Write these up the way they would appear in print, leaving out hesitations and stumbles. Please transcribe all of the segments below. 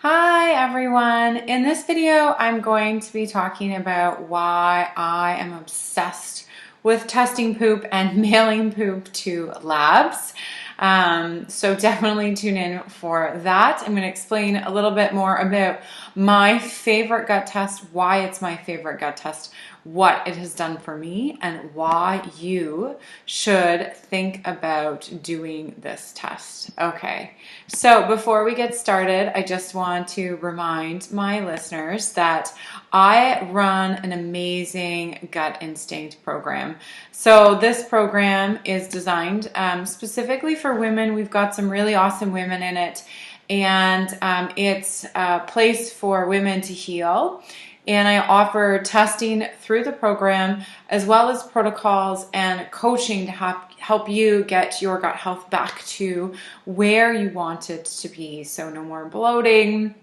Hi everyone. In this video, I'm going to be talking about why I am obsessed with testing poop and mailing poop to labs. So definitely tune in for that. I'm going to explain a little bit more about my favorite gut test, why it's my favorite gut test, what it has done for me, and why you should think about doing this test. Okay, so before we get started, I just want to remind my listeners that I run an amazing gut instinct program. So this program is designed specifically for women. We've got some really awesome women in it, and it's a place for women to heal. And I offer testing through the program as well as protocols and coaching to help you get your gut health back to where you want it to be. So no more bloating,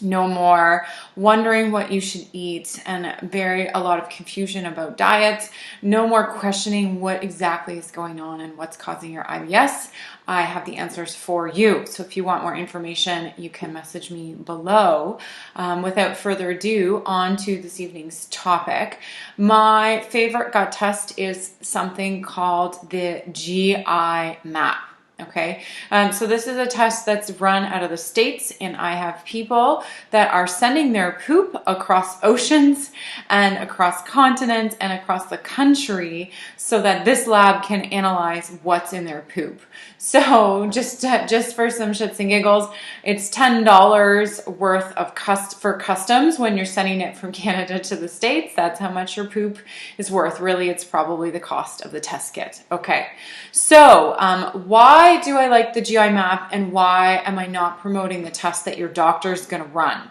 no more wondering what you should eat, and a lot of confusion about diets. No more questioning what exactly is going on and what's causing your IBS. I have the answers for you. So if you want more information, you can message me below. Without further ado, on to this evening's topic. My favorite gut test is something called the GI map. Okay, so this is a test that's run out of the States, and I have people that are sending their poop across oceans and across continents and across the country so that this lab can analyze what's in their poop. So just for some shits and giggles, it's $10 worth of for customs when you're sending it from Canada to the States. That's how much your poop is worth. Really, it's probably the cost of the test kit. Okay, so why do I like the GI map, and why am I not promoting the test that your doctor is going to run?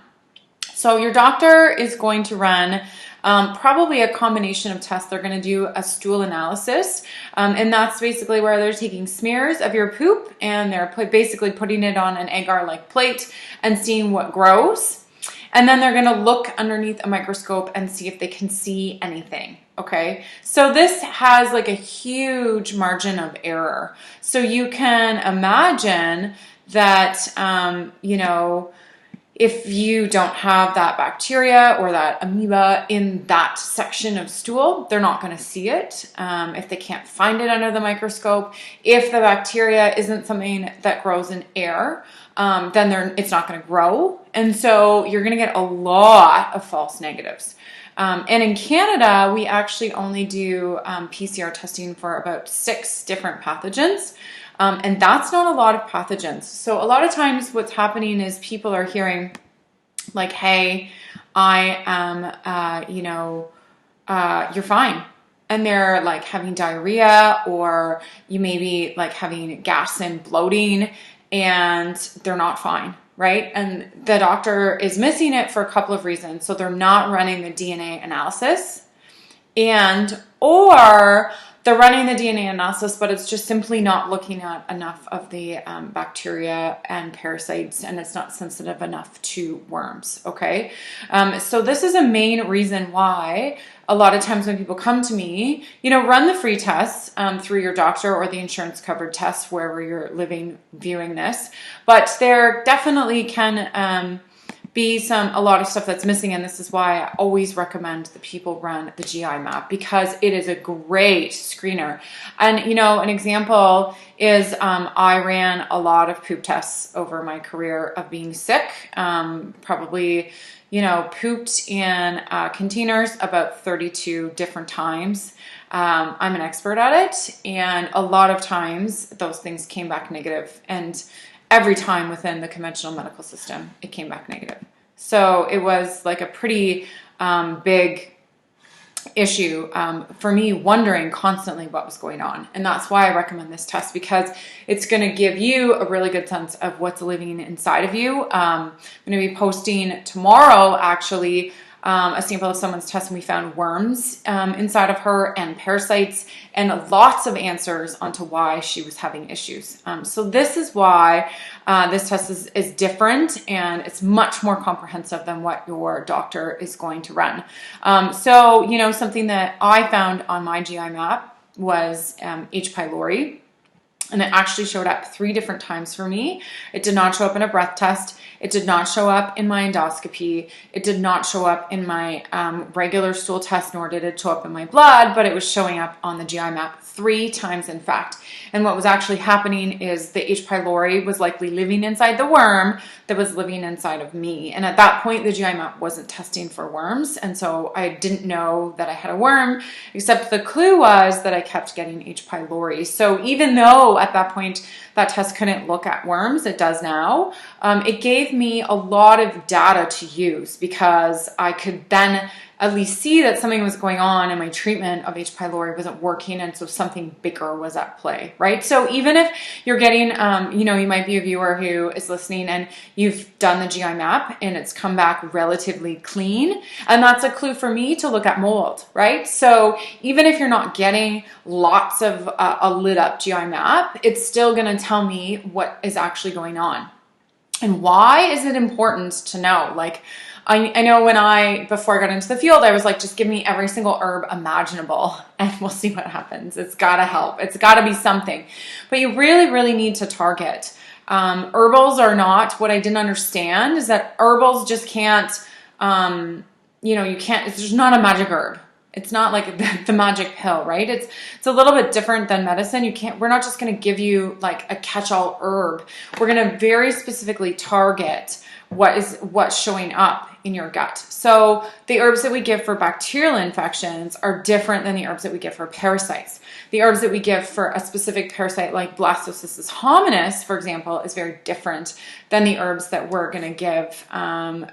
So your doctor is going to run probably a combination of tests. They're going to do a stool analysis, and that's basically where they're taking smears of your poop and they're basically putting it on an agar-like plate and seeing what grows. And then they're going to look underneath a microscope and see if they can see anything. Okay, so this has like a huge margin of error. So you can imagine that, if you don't have that bacteria or that amoeba in that section of stool, they're not going to see it. If they can't find it under the microscope, if the bacteria isn't something that grows in air, then it's not going to grow. And so you're going to get a lot of false negatives. And in Canada, we actually only do PCR testing for about 6 different pathogens. And that's not a lot of pathogens. So a lot of times what's happening is people are hearing like, hey, I am, you're fine. And they're like having diarrhea, or you may be like having gas and bloating, and they're not fine, right? And the doctor is missing it for a couple of reasons. So they're not running the DNA analysis, or they're running the DNA analysis, but it's just simply not looking at enough of the bacteria and parasites, and it's not sensitive enough to worms, okay? So this is a main reason why a lot of times when people come to me, run the free tests through your doctor or the insurance covered tests wherever you're living, viewing this, but there definitely can be a lot of stuff that's missing, and this is why I always recommend that people run the GI map, because it is a great screener. And an example is I ran a lot of poop tests over my career of being sick, probably pooped in containers about 32 different times. I'm an expert at it, and a lot of times those things came back negative, and every time within the conventional medical system, it came back negative. So it was like a pretty big issue for me, wondering constantly what was going on. And that's why I recommend this test, because it's going to give you a really good sense of what's living inside of you. I'm going to be posting tomorrow, actually, a sample of someone's test, and we found worms inside of her and parasites, and lots of answers onto why she was having issues. So this is why this test is different, and it's much more comprehensive than what your doctor is going to run. So, something that I found on my GI map was H. pylori. And it actually showed up 3 different times for me. It did not show up in a breath test. It did not show up in my endoscopy. It did not show up in my regular stool test, nor did it show up in my blood, but it was showing up on the GI map 3 times, in fact. And what was actually happening is the H. pylori was likely living inside the worm that was living inside of me. And at that point, the GI map wasn't testing for worms. And so I didn't know that I had a worm, except the clue was that I kept getting H. pylori. So even though at that point that test couldn't look at worms, it does now, it gave me a lot of data to use, because I could then at least see that something was going on and my treatment of H. pylori wasn't working, and so something bigger was at play, right? So even if you're getting, you might be a viewer who is listening and you've done the GI map and it's come back relatively clean, and that's a clue for me to look at mold, right? So even if you're not getting lots of a lit up GI map, it's still gonna tell me what is actually going on. And why is it important to know? Like, I know before I got into the field, I was like, just give me every single herb imaginable and we'll see what happens. It's gotta help. It's gotta be something. But you really, really need to target. Herbals are not, what I didn't understand is that herbals just can't, you can't, there's not a magic herb. It's not like the magic pill, right? It's a little bit different than medicine. We're not just going to give you like a catch-all herb. We're going to very specifically target what's showing up in your gut. So the herbs that we give for bacterial infections are different than the herbs that we give for parasites. The herbs that we give for a specific parasite like Blastocystis hominis, for example, is very different than the herbs that we're going to give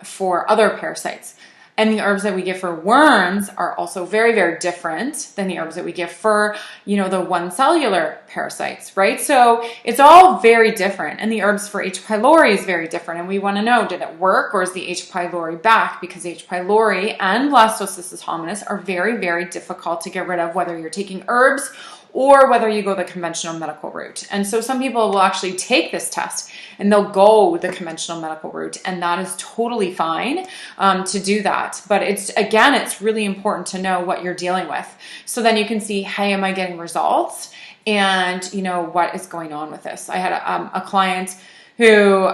for other parasites. And the herbs that we give for worms are also very, very different than the herbs that we give for, the one cellular parasites, right? So it's all very different. And the herbs for H. pylori is very different. And we want to know, did it work, or is the H. pylori back? Because H. pylori and Blastocystis hominis are very, very difficult to get rid of, whether you're taking herbs or whether you go the conventional medical route. And so some people will actually take this test and they'll go the conventional medical route, and that is totally fine to do that. But it's really important to know what you're dealing with. So then you can see, hey, am I getting results? And what is going on with this? I had a client who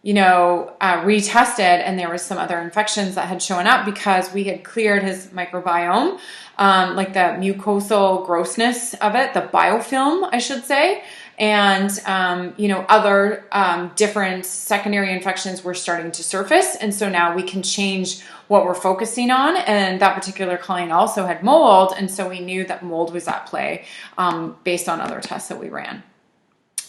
retested, and there was some other infections that had shown up because we had cleared his microbiome, like the mucosal grossness of it, the biofilm, I should say. And, other different secondary infections were starting to surface. And so now we can change what we're focusing on. And that particular client also had mold. And so we knew that mold was at play based on other tests that we ran.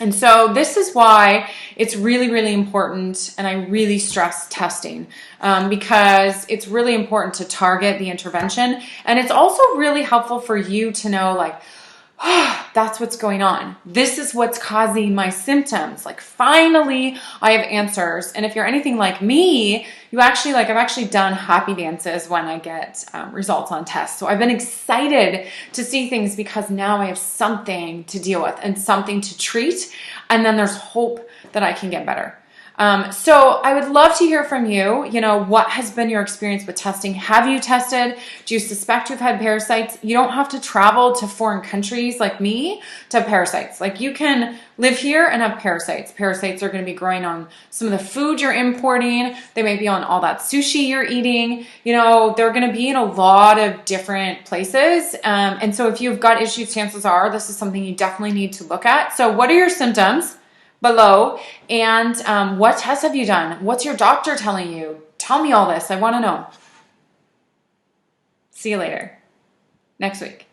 And so this is why it's really, really important, and I really stress testing because it's really important to target the intervention. And it's also really helpful for you to know, like, that's what's going on. This is what's causing my symptoms. Like, finally, I have answers. And if you're anything like me, I've actually done happy dances when I get results on tests. So I've been excited to see things because now I have something to deal with and something to treat. And then there's hope that I can get better. So I would love to hear from you. What has been your experience with testing? Have you tested? Do you suspect you've had parasites? You don't have to travel to foreign countries like me to have parasites. Like, you can live here and have parasites. Parasites are going to be growing on some of the food you're importing. They may be on all that sushi you're eating. They're going to be in a lot of different places. And so if you've got issues, chances are this is something you definitely need to look at. So what are your symptoms below? And what tests have you done? What's your doctor telling you? Tell me all this. I want to know. See you later. Next week.